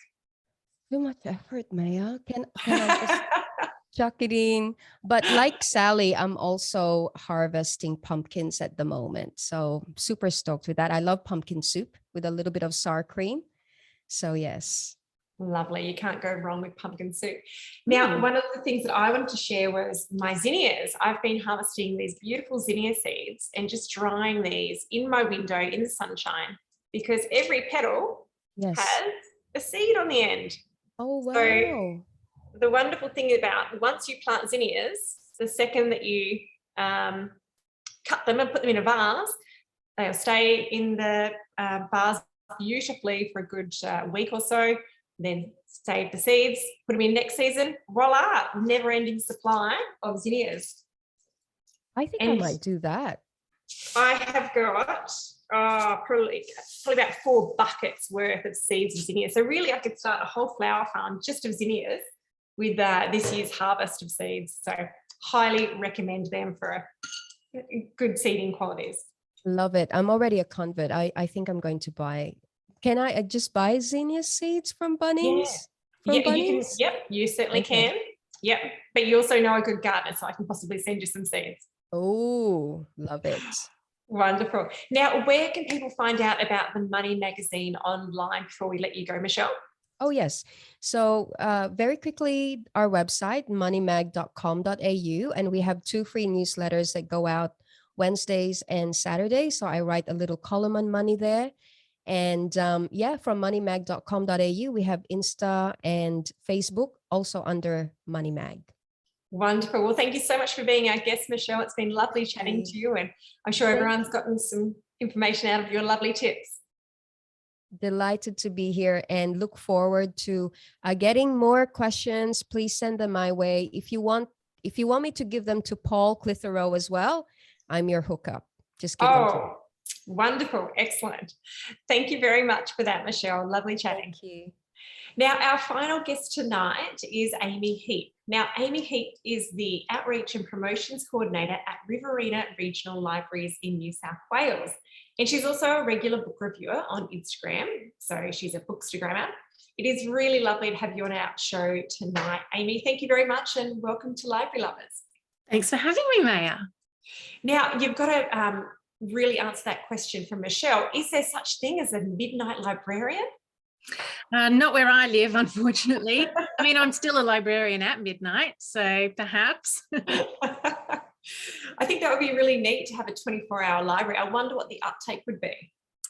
Too much effort, Maya. Can I just chuck it in? But like Sally, I'm also harvesting pumpkins at the moment. So super stoked with that. I love pumpkin soup with a little bit of sour cream. So yes. Lovely. You can't go wrong with pumpkin soup. Now, one of the things that I wanted to share was my zinnias. I've been harvesting these beautiful zinnia seeds and just drying these in my window in the sunshine because every petal has a seed on the end. Oh, wow. So the wonderful thing about once you plant zinnias, the second that you cut them and put them in a vase, they'll stay in the vase beautifully for a good week or so. Then save the seeds, put them in next season, voila, never-ending supply of zinnias. I think I might do that. I have got probably about 4 buckets worth of seeds of zinnias. So really I could start a whole flower farm just of zinnias with this year's harvest of seeds. So highly recommend them for good seeding qualities. Love it. I'm already a convert. I think I'm going to buy. Can I just buy zinnia seeds from Bunnings? Yeah, Bunnings? You certainly can. Yep. But you also know a good gardener, so I can possibly send you some seeds. Oh, love it. Wonderful. Now, where can people find out about the Money magazine online before we let you go, Michelle? Oh, yes. So very quickly, our website, moneymag.com.au, and we have 2 free newsletters that go out Wednesdays and Saturdays. So I write a little column on money there. And from moneymag.com.au, we have Insta and Facebook also under Money Mag. Wonderful. Well, thank you so much for being our guest, Michelle. It's been lovely chatting to you, and I'm sure everyone's gotten some information out of your lovely tips. Delighted to be here and look forward to getting more questions. Please send them my way. If you want me to give them to Paul Clitheroe as well, I'm your hookup. Just give them to me. Wonderful. Excellent. Thank you very much for that, Michelle. Lovely chatting. Thank you. Now, our final guest tonight is Amy Heap. Now, Amy Heap is the Outreach and Promotions Coordinator at Riverina Regional Libraries in New South Wales. And she's also a regular book reviewer on Instagram. So she's a bookstagrammer. It is really lovely to have you on our show tonight. Amy, thank you very much and welcome to Library Lovers. Thanks for having me, Maya. Now, you've got to really answer that question from Michelle. Is there such thing as a midnight librarian? Not where I live, unfortunately. I mean, I'm still a librarian at midnight, so perhaps. I think that would be really neat to have a 24-hour library. I wonder what the uptake would be.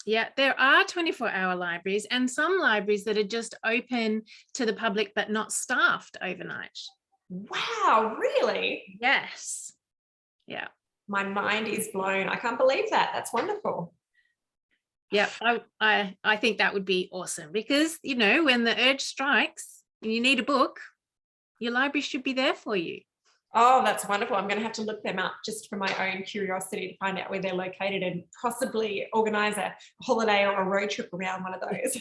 Yeah, there are 24-hour libraries and some libraries that are just open to the public but not staffed overnight. Wow, really? Yes. Yeah. My mind is blown. I can't believe that. That's wonderful. Yeah, I think that would be awesome because, you know, when the urge strikes, you need a book. your library should be there for you. Oh, that's wonderful. I'm going to have to look them up just for my own curiosity to find out where they're located and possibly organise a holiday or a road trip around one of those.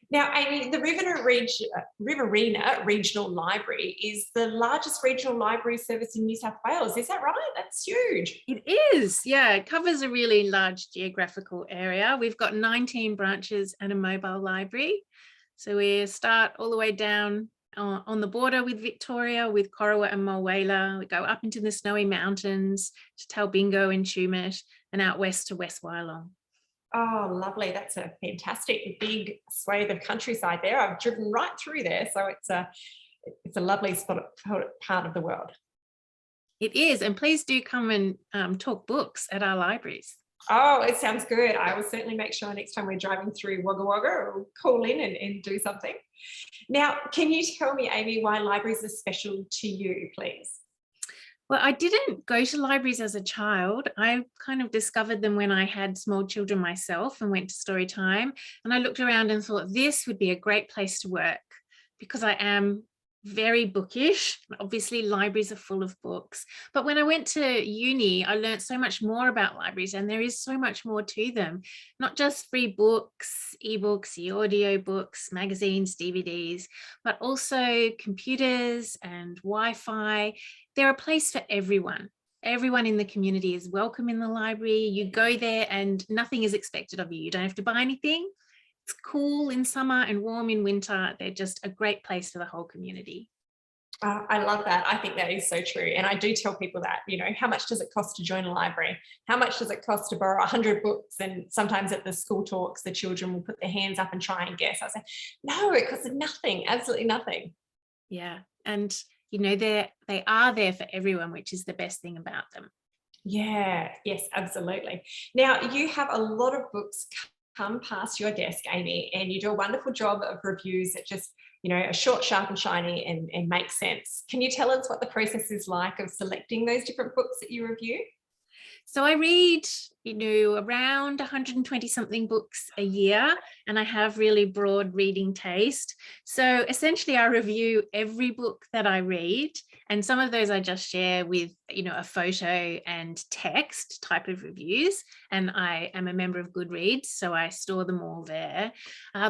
Now, Amy, the Riverina Regional Library is the largest regional library service in New South Wales. Is that right? That's huge. It is, yeah. It covers a really large geographical area. We've got 19 branches and a mobile library. So we start all the way down on the border with Victoria, with Corowa and Mulwala. We go up into the Snowy Mountains to Talbingo and Tumut, and out west to West Wyalong. Oh, lovely. That's a fantastic big swathe of countryside there. I've driven right through there. So it's a lovely part of the world. It is. And please do come and talk books at our libraries. Oh, it sounds good. I will certainly make sure next time we're driving through Wagga Wagga, we'll call in and do something. Now, can you tell me, Amy, why libraries are special to you, please? Well, I didn't go to libraries as a child. I kind of discovered them when I had small children myself and went to story time. And I looked around and thought this would be a great place to work because I am very bookish. Obviously, libraries are full of books. But when I went to uni, I learned so much more about libraries, and there is so much more to them. Not just free books, ebooks, e-audio books, magazines, DVDs, but also computers and Wi-Fi. They're a place for everyone. Everyone in the community is welcome in the library. You go there and nothing is expected of you. You don't have to buy anything. It's cool in summer and warm in winter. They're just a great place for the whole community. I love that. I think that is so true. And I do tell people that, how much does it cost to join a library? How much does it cost to borrow 100 books? And sometimes at the school talks, the children will put their hands up and try and guess. I say, no, it costs nothing, absolutely nothing. Yeah. And, they are there for everyone, which is the best thing about them. Yeah, yes, absolutely. Now, you have a lot of books come past your desk, Amy, and you do a wonderful job of reviews that just, are short, sharp and shiny and make sense. Can you tell us what the process is like of selecting those different books that you review? So I read, around 120 something books a year, and I have really broad reading taste. So essentially I review every book that I read, and some of those I just share with, a photo and text type of reviews. And I am a member of Goodreads, so I store them all there.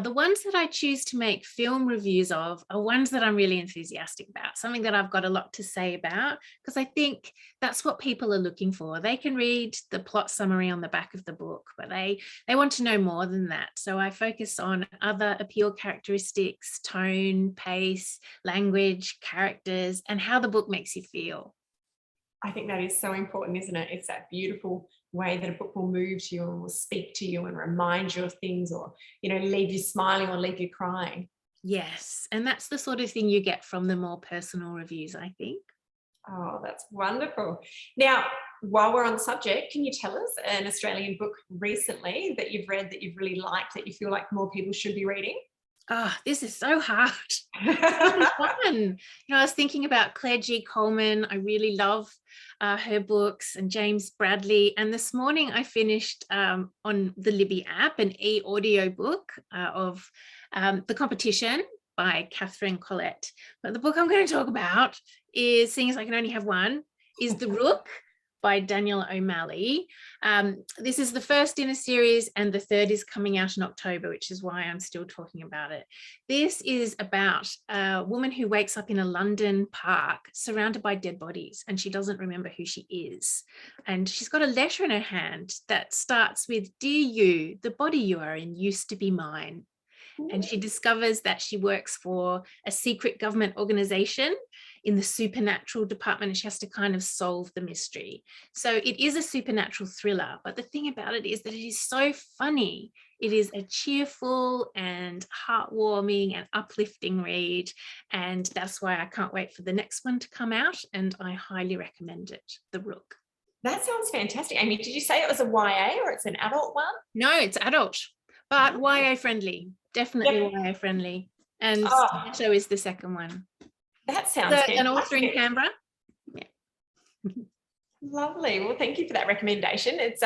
The ones that I choose to make film reviews of are ones that I'm really enthusiastic about, something that I've got a lot to say about, because I think that's what people are looking for. They can read the plot summary on the back of the book, but they want to know more than that. So I focus on other appeal characteristics, tone, pace, language, characters, and how the book makes you feel. I think that is so important, isn't it? It's that beautiful way that a book will move to you and will speak to you and remind you of things, or, leave you smiling or leave you crying. Yes. And that's the sort of thing you get from the more personal reviews, I think. Oh, that's wonderful. Now, while we're on the subject, can you tell us an Australian book recently that you've read that you've really liked, that you feel like more people should be reading? Oh, this is so hard. It's fun. I was thinking about Claire G. Coleman. I really love her books, and James Bradley. And this morning I finished on the Libby app an e-audio book of The Competition by Catherine Collette. But the book I'm going to talk about is, seeing as I can only have one, is The Rook by Daniel O'Malley. This is the first in a series, and the third is coming out in October, which is why I'm still talking about it. This is about a woman who wakes up in a London park surrounded by dead bodies, and she doesn't remember who she is. And she's got a letter in her hand that starts with, "Dear you, the body you are in used to be mine." And she discovers that she works for a secret government organization in the supernatural department, and she has to kind of solve the mystery. So it is a supernatural thriller, but the thing about it is that it is so funny. It is a cheerful and heartwarming and uplifting read, and that's why I can't wait for the next one to come out, and I highly recommend it, The Rook. That sounds fantastic. Amy, did you say it was a YA or it's an adult one? No, it's adult, but YA friendly. Definitely YA friendly. And so is the second one. That sounds fantastic. An author in Canberra. Yeah. Lovely. Well, thank you for that recommendation. It's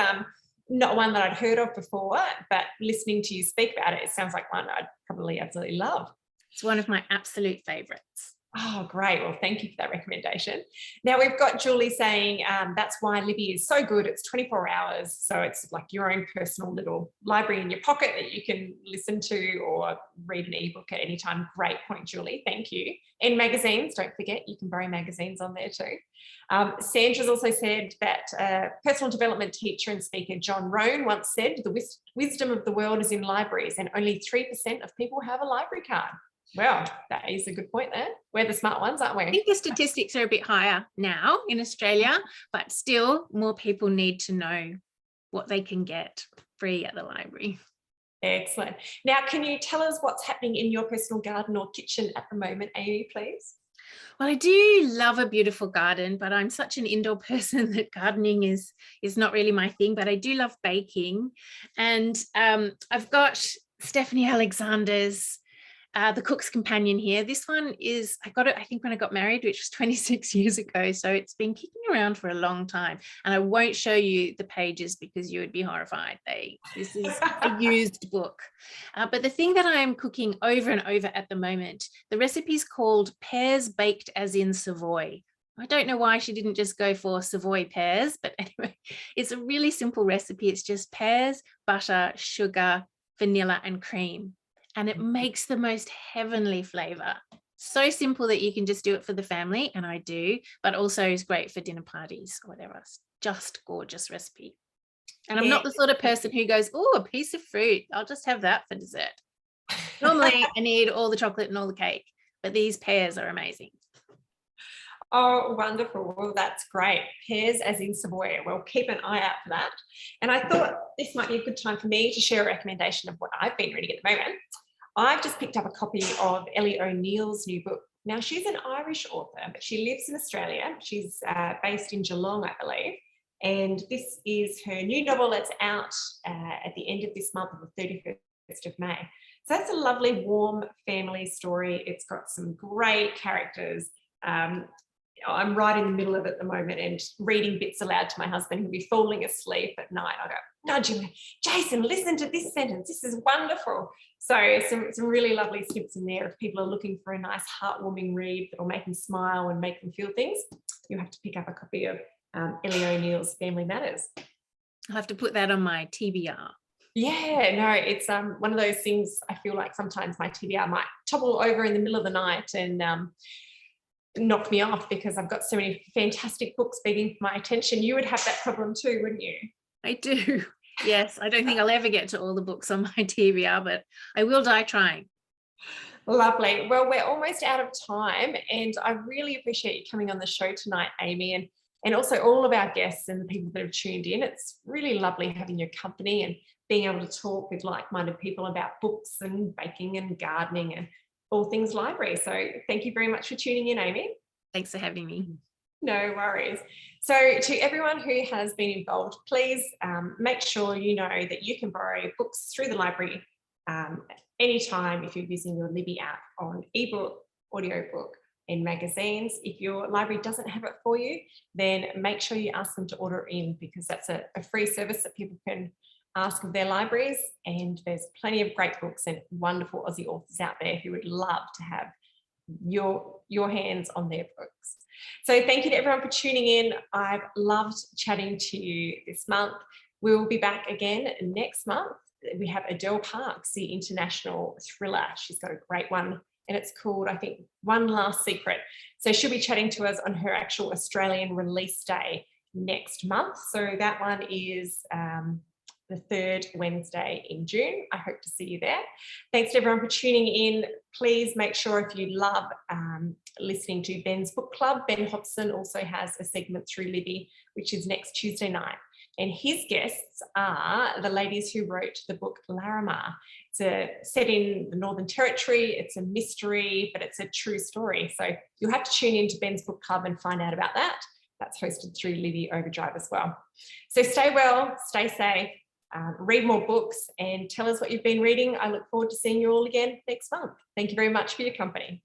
not one that I'd heard of before, but listening to you speak about it, it sounds like one I'd probably absolutely love. It's one of my absolute favourites. Oh, great. Well, thank you for that recommendation. Now we've got Julie saying that's why Libby is so good. It's 24 hours. So it's like your own personal little library in your pocket that you can listen to or read an ebook at any time. Great point, Julie. Thank you. And magazines, don't forget, you can borrow magazines on there too. Sandra's also said that personal development teacher and speaker John Rohn once said, the wisdom of the world is in libraries and only 3% of people have a library card. Well, that is a good point there. We're the smart ones, aren't we? I think the statistics are a bit higher now in Australia, but still more people need to know what they can get free at the library. Excellent. Now, can you tell us what's happening in your personal garden or kitchen at the moment, Amy, please? Well, I do love a beautiful garden, but I'm such an indoor person that gardening is not really my thing, but I do love baking. And I've got Stephanie Alexander's The Cook's Companion here. This one is, I got it, I think when I got married, which was 26 years ago. So it's been kicking around for a long time. And I won't show you the pages because you would be horrified. This is a used book. But the thing that I am cooking over and over at the moment, the recipe is called Pears Baked as in Savoy. I don't know why she didn't just go for Savoy pears, but anyway, it's a really simple recipe. It's just pears, butter, sugar, vanilla, and cream. And it makes the most heavenly flavor. So simple that you can just do it for the family, and I do, but also is great for dinner parties or whatever. It's just gorgeous recipe. And I'm not the sort of person who goes, oh, a piece of fruit, I'll just have that for dessert. Normally I need all the chocolate and all the cake, but these pears are amazing. Oh, wonderful. Well, that's great. Pears as in Savoy. We'll keep an eye out for that. And I thought this might be a good time for me to share a recommendation of what I've been reading at the moment. I've just picked up a copy of Ellie O'Neill's new book. Now, she's an Irish author, but she lives in Australia. She's based in Geelong, I believe. And this is her new novel that's out at the end of this month, on the 31st of May. So that's a lovely, warm family story. It's got some great characters. I'm right in the middle of it at the moment and reading bits aloud to my husband, who'll be falling asleep at night. I go, nudge him, Jason, listen to this sentence. This is wonderful. So some really lovely snips in there. If people are looking for a nice heartwarming read that will make them smile and make them feel things, you have to pick up a copy of Ellie O'Neill's Family Matters. I'll have to put that on my TBR. Yeah, no, it's one of those things. I feel like sometimes my TBR might topple over in the middle of the night and knock me off because I've got so many fantastic books begging for my attention. You would have that problem too, wouldn't you? I do. Yes, I don't think I'll ever get to all the books on my TBR, but I will die trying. Lovely. Well, we're almost out of time, and I really appreciate you coming on the show tonight, Amy, and also all of our guests and the people that have tuned in. It's really lovely having your company and being able to talk with like-minded people about books and baking and gardening and all things library. So thank you very much for tuning in, Amy. Thanks for having me. No worries. So to everyone who has been involved, please make sure you know that you can borrow books through the library anytime if you're using your Libby app on ebook, audiobook and magazines. If your library doesn't have it for you, then make sure you ask them to order in, because that's a free service that people can ask of their libraries, and there's plenty of great books and wonderful Aussie authors out there who would love to have your hands on their books. So thank you to everyone for tuning in. I've loved chatting to you this month. We'll be back again next month. We have Adele Parks, the international thriller. She's got a great one, and it's called, I think, One Last Secret. So she'll be chatting to us on her actual Australian release day next month. So that one is the third Wednesday in June. I hope to see you there. Thanks to everyone for tuning in. Please make sure, if you love listening to Ben's Book Club, Ben Hobson also has a segment through Libby, which is next Tuesday night. And his guests are the ladies who wrote the book Larimar. It's set in the Northern Territory. It's a mystery, but it's a true story. So you'll have to tune into Ben's Book Club and find out about that. That's hosted through Libby OverDrive as well. So stay well, stay safe. Read more books and tell us what you've been reading. I look forward to seeing you all again next month. Thank you very much for your company.